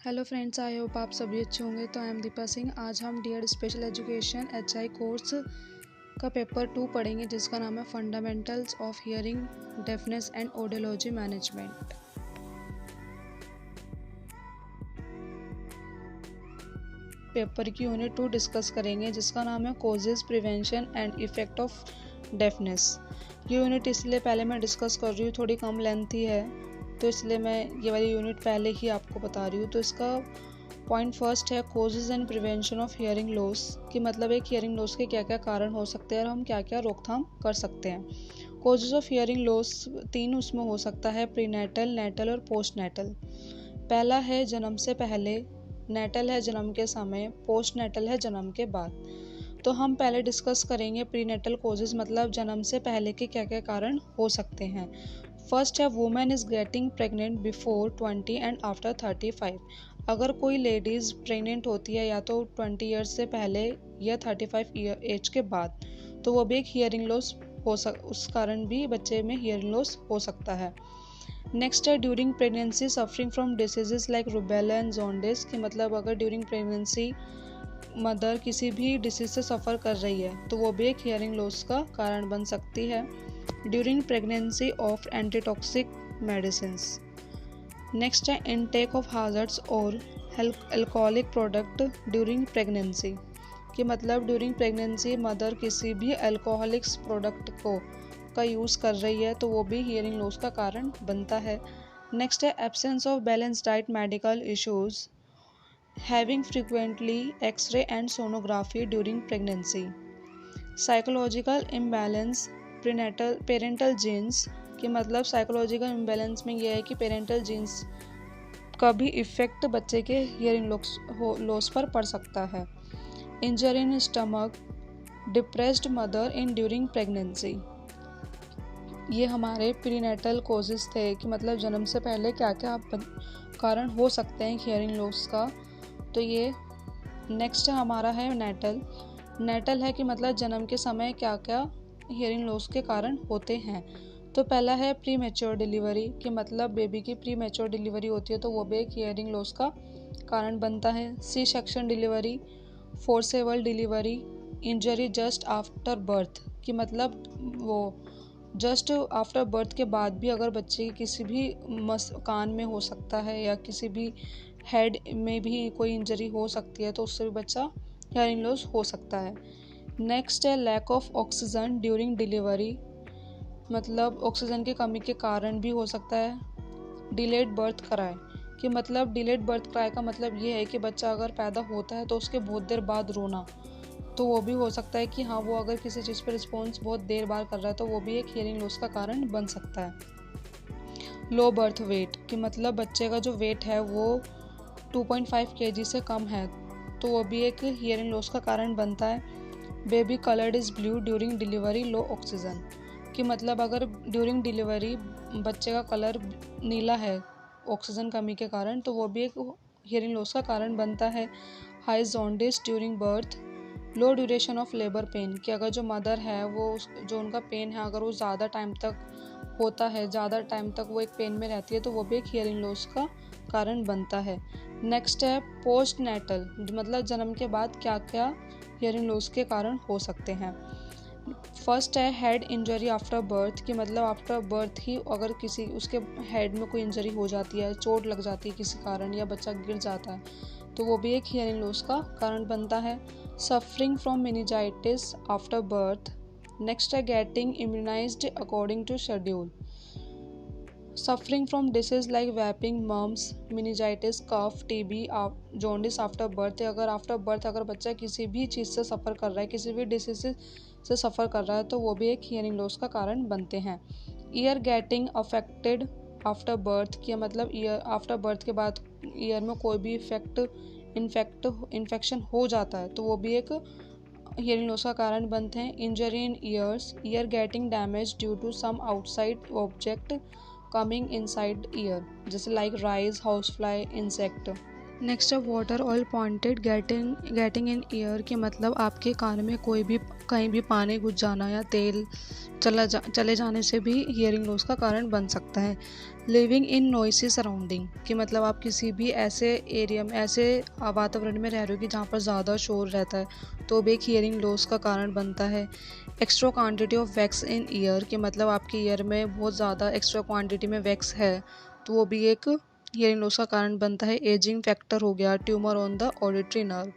Hello friends, I hope आप सभी अच्छे होंगे। तो आई एम दीपा सिंह। आज हम D Ed special education HI course का पेपर 2 पढ़ेंगे, जिसका नाम है fundamentals of hearing deafness and audiology management. Paper की यूनिट 2 डिस्कस करेंगे, जिसका नाम है causes, prevention and effect of deafness. ये यूनिट इसलिए पहले मैं डिस्कस कर रही हूँ, थोड़ी कम लेंथी है, तो इसलिए मैं ये वाली यूनिट पहले ही आपको बता रही हूँ। तो इसका पॉइंट फर्स्ट है causes and prevention of hearing loss, कि मतलब एक हियरिंग लॉस के क्या क्या कारण हो सकते हैं और हम क्या क्या रोकथाम कर सकते हैं। कॉजेज ऑफ हियरिंग लॉस 3 उसमें हो सकता है, प्रीनेटल, नेटल और पोस्ट नेटल। पहला है जन्म से पहले, नेटल है जन्म के समय, पोस्ट नेटल है जन्म के बाद। तो हम पहले डिस्कस करेंगे प्रीनेटल कॉजेज, मतलब जन्म से पहले के क्या क्या कारण हो सकते हैं। फर्स्ट है women is getting pregnant before 20 and after 35। अगर कोई लेडीज़ प्रेग्नेंट होती है या तो 20 ईयर्स से पहले या 35 ईयर एज के बाद, तो वो भी एक हियरिंग लॉस उस कारण भी बच्चे में हियरिंग लॉस हो सकता है। नेक्स्ट है during pregnancy suffering from diseases like rubella and jaundice, कि मतलब अगर ड्यूरिंग प्रेगनेंसी मदर किसी भी डिसीज से सफ़र कर रही है तो वो भी एक हियरिंग लॉस का कारण बन सकती है। During pregnancy of antitoxic medicines. Next है इनटेक ऑफ हाजर्ड्स और अल्कोहलिक प्रोडक्ट ड्यूरिंग प्रेगनेंसी, कि मतलब ड्यूरिंग प्रेगनेंसी मदर किसी भी अल्कोहलिक्स प्रोडक्ट का यूज़ कर रही है तो वो भी हियरिंग लॉस का कारण बनता है। नेक्स्ट है absence of balance diet, medical issues, having frequently x-ray and sonography during pregnancy. Psychological imbalance, parental genes, कि मतलब साइकोलॉजिकल इम्बैलेंस में यह है कि पेरेंटल जीन्स का भी इफेक्ट बच्चे के हियरिंग लॉस पर पड़ सकता है। Injury in stomach, depressed mother in during pregnancy. ये हमारे प्रीनेटल कॉजेज थे, कि मतलब जन्म से पहले क्या क्या कारण हो सकते हैं हियरिंग लॉस का। तो ये नेक्स्ट हमारा है नेटल। नेटल है कि मतलब जन्म के समय क्या क्या हियरिंग लॉस के कारण होते हैं। तो पहला है प्री मैच्योर डिलीवरी, कि मतलब बेबी की प्री मैच्योर डिलीवरी होती है तो वो भी एक हियरिंग लॉस का कारण बनता है। C section delivery, forcible delivery, injury just after birth, कि मतलब वो जस्ट आफ्टर बर्थ के बाद भी अगर बच्चे की किसी भी कान में हो सकता है या किसी भी हेड में भी कोई इंजरी हो सकती है तो उससे भी बच्चा हियरिंग लॉस हो सकता है। नेक्स्ट है lack of oxygen during delivery, मतलब ऑक्सीजन की कमी के कारण भी हो सकता है। डिलेड बर्थ क्राई, कि मतलब डिलेड बर्थ क्राई का मतलब ये है कि बच्चा अगर पैदा होता है तो उसके बहुत देर बाद रोना, तो वो भी हो सकता है कि हाँ वो अगर किसी चीज़ पर रिस्पॉन्स बहुत देर बाद कर रहा है तो वो भी एक हियरिंग लॉस का कारण बन सकता है। लो बर्थ वेट, कि मतलब बच्चे का जो वेट है वो 2.5 kg से कम है तो वो भी एक हियरिंग लॉस का कारण बनता है। Baby coloured is blue during delivery, low oxygen, कि मतलब अगर ड्यूरिंग डिलीवरी बच्चे का कलर नीला है ऑक्सीजन कमी के कारण तो वो भी एक हियरिंग लॉस का कारण बनता है। High jaundice during birth, low duration of labour pain, कि अगर जो मदर है वो जो उनका पेन है अगर वो ज़्यादा टाइम तक होता है, ज़्यादा टाइम तक वो एक पेन में रहती है तो वो भी एक हियरिंग लॉस का कारण बनता है। नेक्स्ट है पोस्ट नेटल, मतलब जन्म के बाद क्या क्या हियरिंग लॉस के कारण हो सकते हैं। फर्स्ट है हेड इंजरी आफ्टर बर्थ, कि मतलब आफ्टर बर्थ ही अगर किसी उसके हेड में कोई इंजरी हो जाती है, चोट लग जाती है किसी कारण या बच्चा गिर जाता है तो वो भी एक हियरिंग लॉस का कारण बनता है। Suffering from meningitis after birth. Next है getting immunized according to schedule. Suffering from disease like whooping, mumps, meningitis, cough, TB, jaundice after birth. अगर आफ्टर बर्थ अगर बच्चा किसी भी चीज़ से सफ़र कर रहा है, किसी भी डिसीज से सफ़र कर रहा है तो वो भी एक हियरिंग लॉस का कारण बनते हैं। Year getting affected after birth, किया मतलब ईयर आफ्टर बर्थ के बाद ईयर में कोई भी इन्फेक्शन हो जाता है तो वो भी एक हियरिंग लॉस का कारण बनते हैं। Injury in ears, ear getting damage due to some outside object coming inside ear, जैसे like rice, house fly, insect. Next है water oil pointed getting in ear, कि मतलब आपके कान में कहीं भी पानी घुस जाना या तेल चले जाने से भी हियरिंग लॉस का कारण बन सकता है। लिविंग इन नॉइसी सराउंडिंग, कि मतलब आप किसी भी ऐसे एरिया में, ऐसे वातावरण में रह रहे हो कि जहाँ पर ज़्यादा शोर रहता है, तो भी एक हियरिंग लॉस का कारण बनता है। Extra quantity of wax in ear, कि मतलब आपके ईयर में बहुत ज़्यादा एक्स्ट्रा क्वांटिटी में वैक्स है, तो वो भी एक हियरिंग लॉस का कारण बनता है। एजिंग फैक्टर हो गया, tumour on the auditory nerve,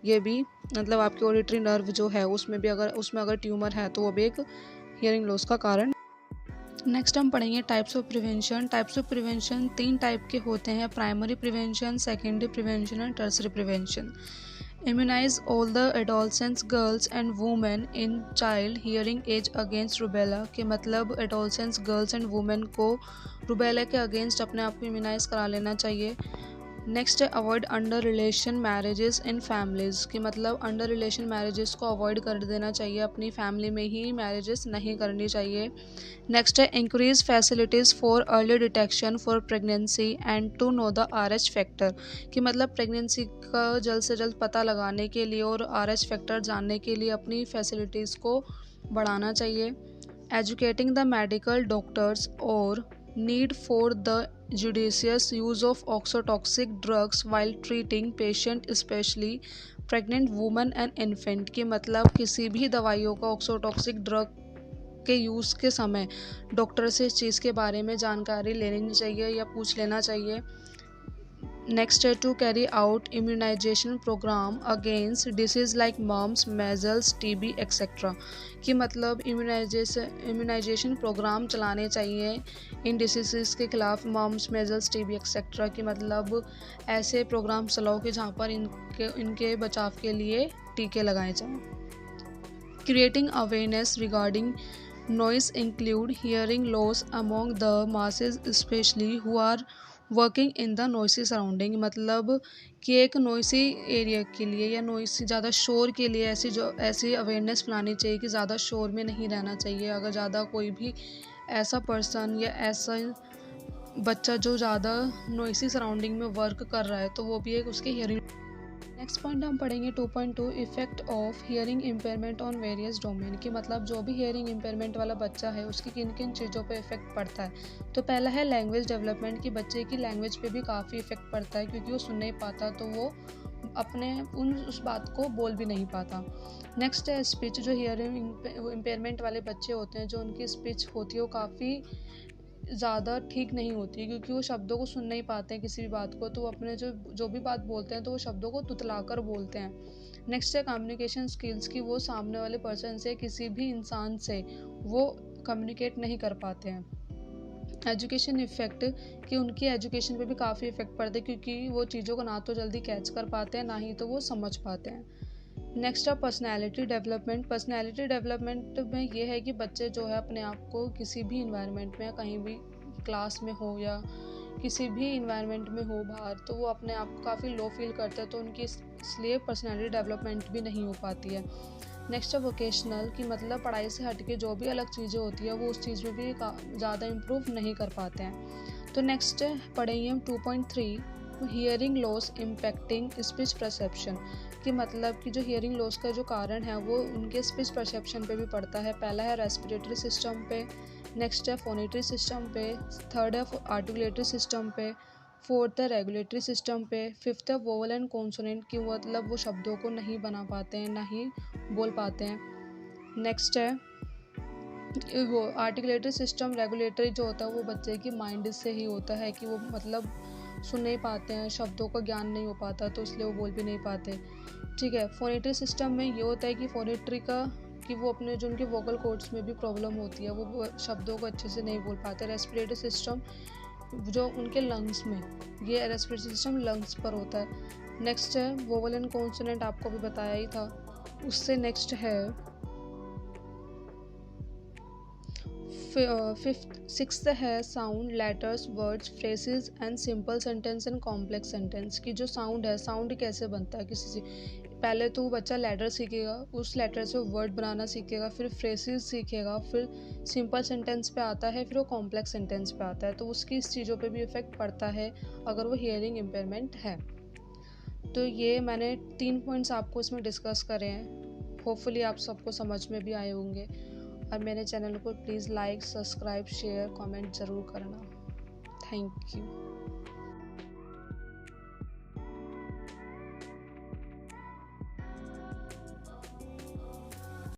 ये भी मतलब आपके ऑडिटरी नर्व जो है उसमें अगर ट्यूमर है तो वो भी एक हियरिंग लॉस का कारण। नेक्स्ट हम पढ़ेंगे types of prevention. Types of prevention 3 type के होते हैं: primary prevention, secondary prevention and tertiary prevention. Immunize all the adolescents, girls and women in child hearing age against rubella, के मतलब adolescents, girls and women को rubella के against अपने आप को इम्यूनाइज करा लेना चाहिए। नेक्स्ट है अवॉइड अंडर रिलेशन मैरिजेस इन फैमिलीज, कि मतलब अंडर रिलेशन मैरिजेस को अवॉइड कर देना चाहिए, अपनी फैमिली में ही मैरिजेस नहीं करनी चाहिए। नेक्स्ट है increase facilities for early detection for pregnancy and to know the RH factor, कि मतलब प्रेगनेंसी का जल्द से जल्द पता लगाने के लिए और RH फैक्टर जानने के लिए अपनी फैसिलिटीज़ को बढ़ाना चाहिए। एजुकेटिंग द मेडिकल डॉक्टर्स और need for the judicious use of oxytocin drugs while treating patient especially pregnant women and infant, कि मतलब किसी भी दवाइयों का ऑक्सोटॉक्सिक ड्रग के यूज़ के समय डॉक्टर से इस चीज़ के बारे में जानकारी लेनी चाहिए या पूछ लेना चाहिए। नेक्स्ट है to carry out immunisation programme against disease like mumps, measles, TB etcetera, कि मतलब इम्यूनाइजेशन प्रोग्राम चलाने चाहिए इन डिसीज़ के खिलाफ, मम्स, मेजल्स, TB एक्सेट्रा, कि मतलब ऐसे प्रोग्राम चलाओ कि जहाँ पर इनके बचाव के लिए टीके लगाए जाएँ। Creating awareness regarding noise include hearing loss among the masses especially who are working in the noisy surrounding, मतलब कि एक नॉइसी एरिया के लिए या नॉइसी ज़्यादा शोर के लिए ऐसी अवेयरनेस फैलानी चाहिए कि ज़्यादा शोर में नहीं रहना चाहिए। अगर ज़्यादा कोई भी ऐसा पर्सन या ऐसा बच्चा जो ज़्यादा नॉइसी सराउंडिंग में वर्क कर रहा है तो वो भी एक उसके हियरिंग। नेक्स्ट पॉइंट हम पढ़ेंगे 2.2 effect of hearing impairment on various domain, की मतलब जो भी हियरिंग इम्पेयरमेंट वाला बच्चा है उसकी किन किन चीज़ों पे इफेक्ट पड़ता है। तो पहला है लैंग्वेज डेवलपमेंट, की बच्चे की लैंग्वेज पे भी काफ़ी इफेक्ट पड़ता है, क्योंकि वो सुन नहीं पाता तो वो अपने उस बात को बोल भी नहीं पाता। नेक्स्ट है स्पीच, जो हियरिंग इम्पेयरमेंट वाले बच्चे होते हैं जो उनकी स्पीच होती है वो काफ़ी ज़्यादा ठीक नहीं होती है, क्योंकि वो शब्दों को सुन नहीं पाते हैं किसी भी बात को, तो वो अपने जो भी बात बोलते हैं तो वो शब्दों को तुतला कर बोलते हैं। नेक्स्ट है कम्युनिकेशन स्किल्स, की वो सामने वाले पर्सन से, किसी भी इंसान से वो कम्युनिकेट नहीं कर पाते हैं। एजुकेशन इफ़ेक्ट, कि उनकी एजुकेशन पे भी काफ़ी इफ़ेक्ट पड़ता है, क्योंकि वो चीज़ों को ना तो जल्दी कैच कर पाते हैं ना ही तो वो समझ पाते हैं। नेक्स्ट है पर्सनैलिटी डेवलपमेंट। पर्सनैलिटी डेवलपमेंट में ये है कि बच्चे जो है अपने आप को किसी भी इन्वायरमेंट में, कहीं भी क्लास में हो या किसी भी इन्वायरमेंट में हो बाहर, तो वो अपने आप को काफ़ी लो फील करते हैं, तो उनकी इसलिए पर्सनैलिटी डेवलपमेंट भी नहीं हो पाती है। नेक्स्ट है वोकेशनल, की मतलब पढ़ाई से हटके जो भी अलग चीज़ें होती है वो उस चीज़ में भी ज़्यादा इम्प्रूव नहीं कर पाते हैं। तो नेक्स्ट पढ़ेंगे हम 2.3 hearing loss impacting speech perception, कि मतलब कि जो हियरिंग लॉस का जो कारण है वो उनके स्पीच परसेप्शन पे भी पड़ता है। पहला है रेस्पिरेटरी सिस्टम पे, नेक्स्ट है फोनेटरी सिस्टम पे, थर्ड है आर्टिकुलेटरी सिस्टम पे, फोर्थ है रेगुलेटरी सिस्टम पे, फिफ्थ है वोवल एंड कॉन्सोनेंट, की मतलब वो शब्दों को नहीं बना पाते हैं ना ही बोल पाते हैं। नेक्स्ट है वो आर्टिकुलेटरी सिस्टम, रेगुलेटरी जो होता है वो बच्चे की माइंड से ही होता है, कि वो मतलब सुन नहीं पाते हैं, शब्दों का ज्ञान नहीं हो पाता तो इसलिए वो बोल भी नहीं पाते। ठीक है, फोनेटरी सिस्टम में ये होता है कि फोनेटरी का कि वो अपने जो उनके वोकल कॉर्ड्स में भी प्रॉब्लम होती है, वो शब्दों को अच्छे से नहीं बोल पाते। रेस्पिरेटरी सिस्टम जो उनके लंग्स में, ये रेस्पिरेटरी सिस्टम लंग्स पर होता है। नेक्स्ट है वोवल एंड कॉन्सोनेंट, आपको भी बताया ही था। उससे नेक्स्ट है सिक्स्थ है sound, letters, words, phrases and simple sentence and complex sentence, की जो साउंड है, साउंड कैसे बनता है किसी से, पहले तो वो बच्चा लेटर सीखेगा, उस लेटर से वर्ड बनाना सीखेगा, फिर फ्रेजेस सीखेगा, फिर सिंपल सेंटेंस पे आता है, फिर वो कॉम्प्लेक्स सेंटेंस पे आता है, तो उसकी इस चीज़ों पे भी इफेक्ट पड़ता है अगर वो हियरिंग इम्पेयरमेंट है। तो ये मैंने 3 पॉइंट्स आपको इसमें डिस्कस करे हैं। होपफुली आप सबको समझ में भी आए होंगे। और मेरे चैनल को please like, subscribe, share, comment ज़रूर करना। Thank you.